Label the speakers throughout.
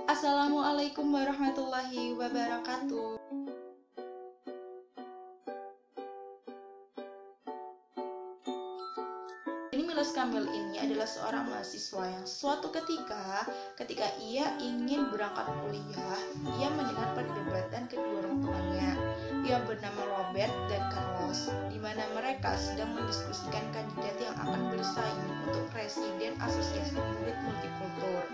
Speaker 1: Assalamualaikum warahmatullahi wabarakatuh. Milas Kamil ini adalah seorang mahasiswa yang suatu ketika ia ingin berangkat kuliah, ia mendengar perdebatan kedua orang tuanya yang bernama Robert dan Carlos, di mana mereka sedang mendiskusikan kandidat yang akan bersaing untuk presiden Asosiasi Murid Multikultur.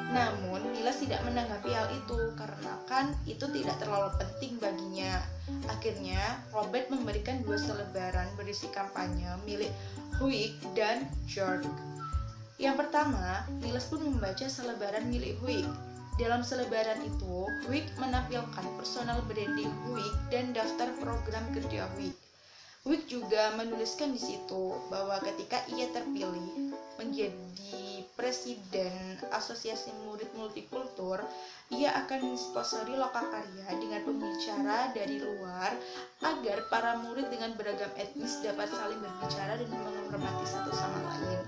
Speaker 1: Namun Milas tidak menanggapi hal itu karena kan itu tidak terlalu penting baginya. Akhirnya Robert memberikan 2 selebaran berisi kampanye milik Huig dan George. Yang pertama, Milas pun membaca selebaran milik Huig. Dalam selebaran itu, Huig menampilkan personal branding Huig dan daftar program kerja Huig. Huig juga menuliskan di situ bahwa ketika ia terpilih menjadi presiden Asosiasi Murid Multikultur, ia akan mensponsori lokakarya dengan pembicara dari luar agar para murid dengan beragam etnis dapat saling berbicara dan menghormati satu sama lain.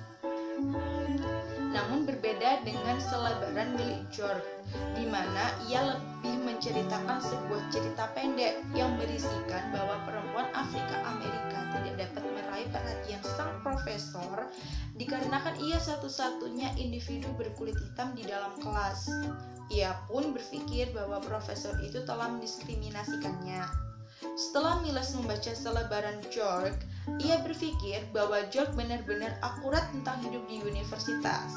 Speaker 1: Namun berbeda dengan selebaran milik George, di mana ia lebih menceritakan sebuah cerita pendek yang berisikan bahwa perempuan Afrika Amerika tidak dapat meraih perhatian sang profesor dikarenakan ia satu-satunya individu berkulit hitam di dalam kelas. Ia pun berpikir bahwa profesor itu telah mendiskriminasikannya. Setelah Milas membaca selebaran George, ia berpikir bahwa George benar-benar akurat tentang hidup di universitas.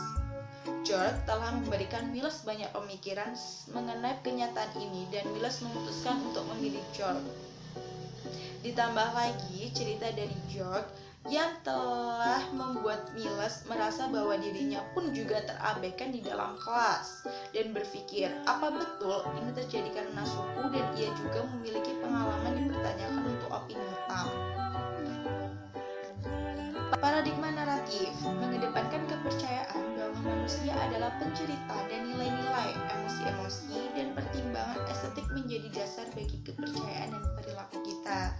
Speaker 1: George telah memberikan Milas banyak pemikiran mengenai kenyataan ini dan Milas memutuskan untuk memilih George. Ditambah lagi cerita dari George yang telah membuat Milas merasa bahwa dirinya pun juga terabaikan di dalam kelas dan berpikir apa betul ini terjadi karena suku dan ia juga memiliki pengalaman dipertanyakan untuk opini hitam. Paradigma naratif mengedepankan kepercayaan bahwa manusia adalah pencerita dan nilai-nilai, emosi-emosi, dan pertimbangan estetik menjadi dasar bagi kepercayaan dan perilaku kita.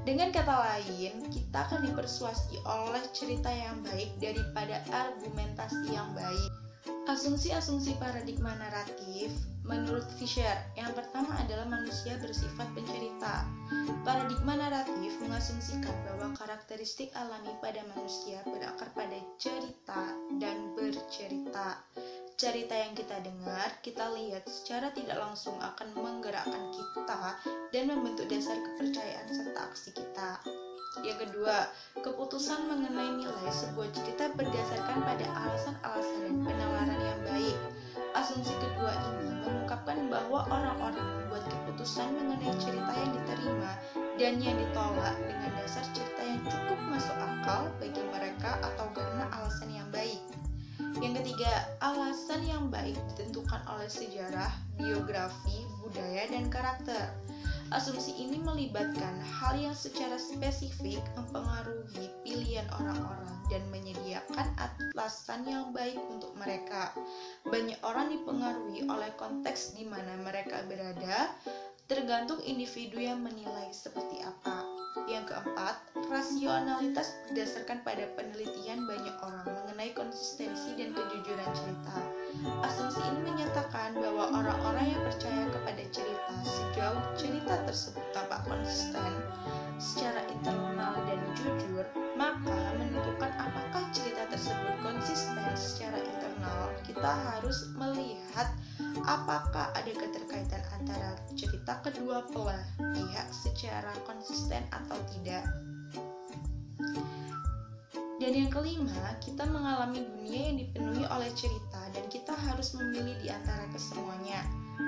Speaker 1: Dengan kata lain, kita akan dipersuasi oleh cerita yang baik daripada argumentasi yang baik. Asumsi-asumsi paradigma naratif menurut Fisher, yang pertama adalah manusia bersifat pencerita. Paradigma naratif mengasumsikan bahwa karakteristik alami pada manusia berakar pada cerita dan bercerita. Cerita yang kita dengar, kita lihat secara tidak langsung akan menggerakkan kita dan membentuk dasar kepercayaan serta aksi kita. Yang kedua, keputusan mengenai nilai sebuah cerita berdasarkan pada alasan-alasan dan penalaran yang baik. Asumsi kedua ini mengungkapkan bahwa orang-orang membuat keputusan mengenai cerita yang diterima dan yang ditolak dengan dasar cerita yang cukup masuk akal bagi mereka atau karena alasan yang baik. Yang ketiga, alasan yang baik ditentukan oleh sejarah, biografi, budaya, dan karakter. Asumsi ini melibatkan hal yang secara spesifik mempengaruhi pilihan orang-orang dan menyediakan alasan yang baik untuk mereka. Banyak orang dipengaruhi oleh konteks di mana mereka berada, tergantung individu yang menilai seperti apa. Yang keempat, rasionalitas berdasarkan pada penelitian banyak orang mengenai konsistensi dan kejujuran cerita. Asumsi ini menyatakan bahwa orang-orang yang percaya kepada cerita sejauh cerita tersebut tampak konsisten secara internal dan jujur, maka menentukan apakah cerita tersebut konsisten secara internal, kita harus melihat apakah ada keterkaitan antara cerita kedua belah pihak secara konsisten atau tidak. Dan yang kelima, kita mengalami dunia yang dipenuhi oleh cerita dan kita harus memilih di antara kesemuanya.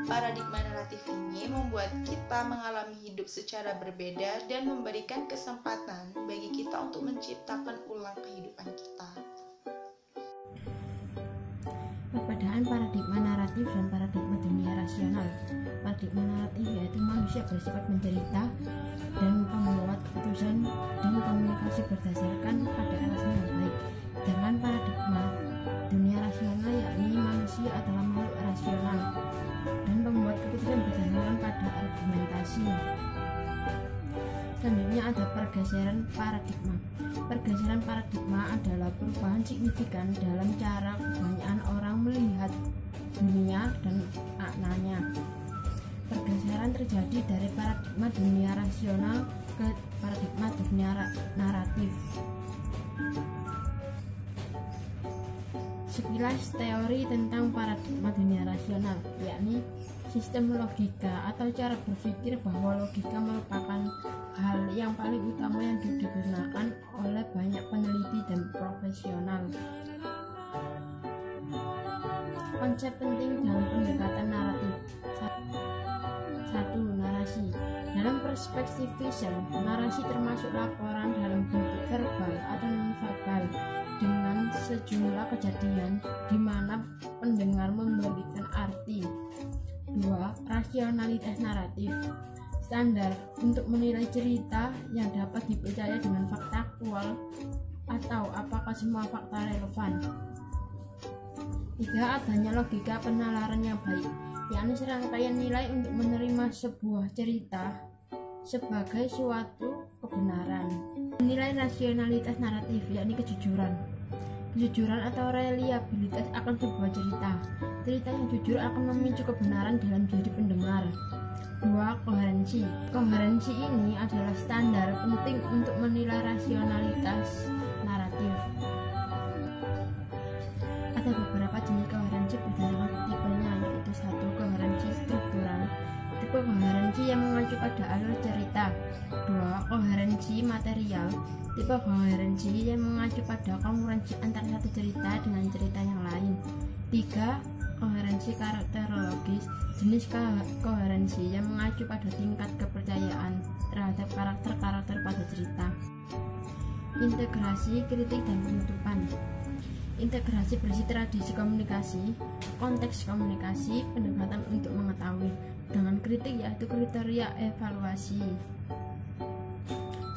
Speaker 1: Paradigma naratif ini membuat kita mengalami hidup secara berbeda dan memberikan kesempatan bagi kita untuk menciptakan ulang kehidupan kita.
Speaker 2: Perbedaan paradigma naratif dan paradigma dunia rasional. Paradigma naratif yaitu manusia bersifat mencerita dan membuat keputusan dan komunikasi berdasarkan pada alasan yang baik. Dengan paradigma dunia rasional yakni manusia adalah makhluk rasional dan membuat keputusan berdasarkan pada argumentasi. Selanjutnya ada pergeseran paradigma. Pergeseran paradigma adalah perubahan signifikan dalam cara kebanyakan orang melihat dunia terjadi dari paradigma dunia rasional ke paradigma dunia naratif. Sekilas teori tentang paradigma dunia rasional, yakni sistem logika atau cara berpikir bahwa logika merupakan hal yang paling utama yang digunakan oleh banyak peneliti dan profesional. Konsep penting dalam pendekatan naratif. 1. Narasi. Dalam perspektif Fisher, narasi termasuk laporan dalam bentuk verbal atau non-verbal dengan sejumlah kejadian di mana pendengar memberikan arti. 2. Rasionalitas naratif. Standar untuk menilai cerita yang dapat dipercaya dengan fakta aktual atau apakah semua fakta relevan. 3. Adanya logika penalaran yang baik, yakni serangkaian nilai untuk menerima sebuah cerita sebagai suatu kebenaran. Nilai rasionalitas naratif, yakni kejujuran. Kejujuran atau reliabilitas akan sebuah cerita. Cerita yang jujur akan memicu kebenaran dalam diri pendengar. 2. Koherensi. Koherensi ini adalah standar penting untuk menilai rasionalitas naratif. Ada beberapa jenis koherensi berdasarkan tipenya, yaitu 1. Koherensi struktural, tipe koherensi yang mengacu pada alur cerita. 2. Koherensi material, tipe koherensi yang mengacu pada kongruensi antara satu cerita dengan cerita yang lain. 3. Koherensi karakterologis, jenis koherensi yang mengacu pada tingkat kepercayaan terhadap karakter-karakter pada cerita. Integrasi, kritik, dan penutupan. Integrasi berisi tradisi komunikasi, konteks komunikasi, pendekatan untuk mengetahui, dengan kritik yaitu kriteria evaluasi.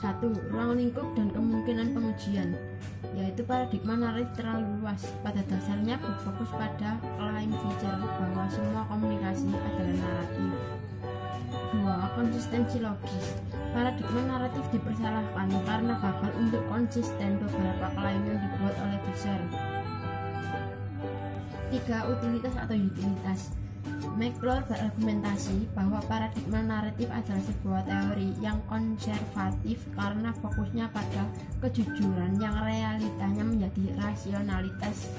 Speaker 2: 1. Ruang lingkup dan kemungkinan pengujian, yaitu paradigma naratif terlalu luas. Pada dasarnya berfokus pada klaim Fisher bahwa semua komunikasi adalah naratif. 2. Konsistensi logis. Paradigma naratif dipersalahkan karena gagal untuk konsisten beberapa klaim yang dibuat oleh Fisher. 3. Utilitas atau utilitas. McClure berargumentasi bahwa paradigma naratif adalah sebuah teori yang konservatif karena fokusnya pada kejujuran yang realitanya menjadi rasionalitas.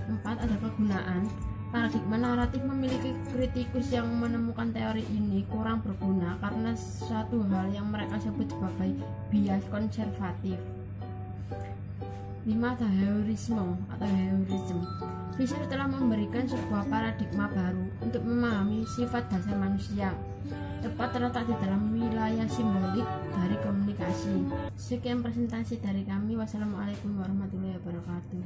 Speaker 2: 4. Ada kegunaan. Paradigma naratif memiliki kritikus yang menemukan teori ini kurang berguna karena suatu hal yang mereka sebut sebagai bias konservatif. 5. Ada heurisme atau heurism. Fisher telah memberikan sebuah paradigma baru untuk memahami sifat dasar manusia, tepat terletak di dalam wilayah simbolik dari komunikasi. Sekian presentasi dari kami. Wassalamualaikum warahmatullahi wabarakatuh.